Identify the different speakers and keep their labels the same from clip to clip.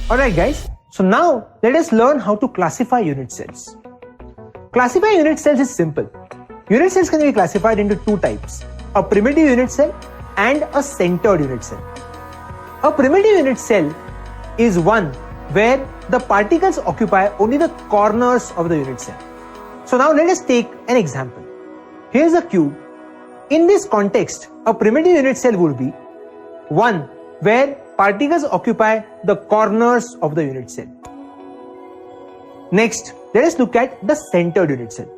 Speaker 1: Alright guys, so now let us learn how to classify unit cells. Classifying unit cells is simple. Unit cells can be classified into two types, a primitive unit cell and a centered unit cell. A primitive unit cell is one where the particles occupy only the corners of the unit cell. So now let us take an example. Here's a cube. In this context, a primitive unit cell would be one where particles occupy the corners of the unit cell. Next, let us look at the centered unit cell.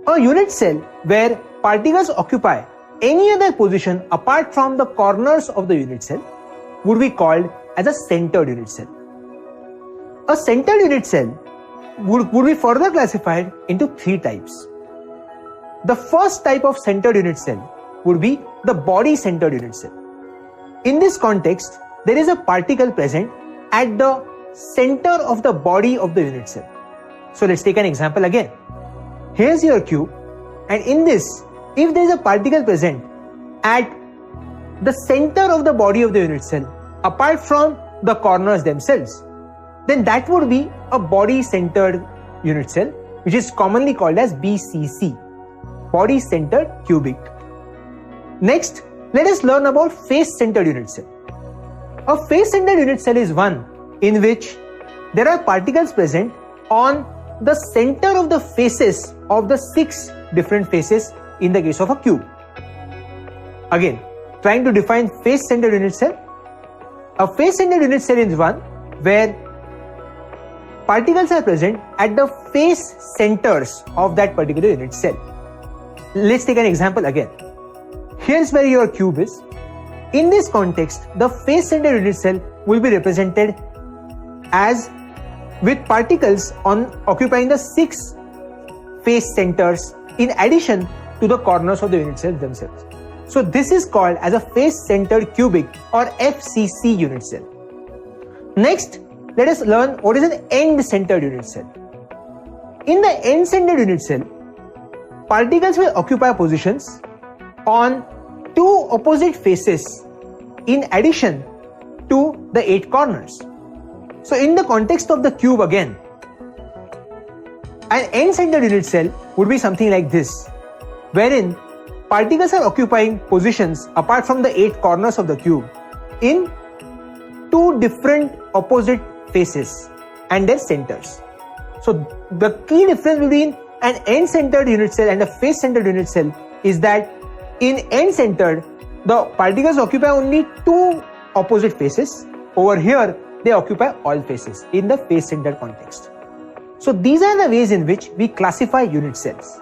Speaker 1: A unit cell where particles occupy any other position apart from the corners of the unit cell would be called as a centered unit cell. A centered unit cell would be further classified into three types. The first type of centered unit cell would be the body-centered unit cell. In this context, there is a particle present at the center of the body of the unit cell. So let's take an example again. Here's your cube, and in this, if there is a particle present at the center of the body of the unit cell, apart from the corners themselves, then that would be a body-centered unit cell, which is commonly called as BCC, body-centered cubic. Next, let us learn about face-centered unit cell. A face-centered unit cell is one in which there are particles present on the center of the faces of the 6 different faces in the case of a cube. Again, trying to define face-centered unit cell. A face-centered unit cell is one where particles are present at the face centers of that particular unit cell. Let's take an example again. Here's where your cube is. In this context, the face-centered unit cell will be represented as with particles occupying the 6 face centers in addition to the corners of the unit cells themselves. So this is called as a face-centered cubic or FCC unit cell. Next, let us learn what is an end-centered unit cell. In the end-centered unit cell, particles will occupy positions on 2 opposite faces in addition to the 8 corners. So in the context of the cube again, an end-centered unit cell would be something like this, wherein particles are occupying positions apart from the 8 corners of the cube in 2 different opposite faces and their centers. So the key difference between an end-centered unit cell and a face-centered unit cell is that in end-centered, the particles occupy only 2 opposite faces. Over here, they occupy all faces in the face-centered context. So these are the ways in which we classify unit cells.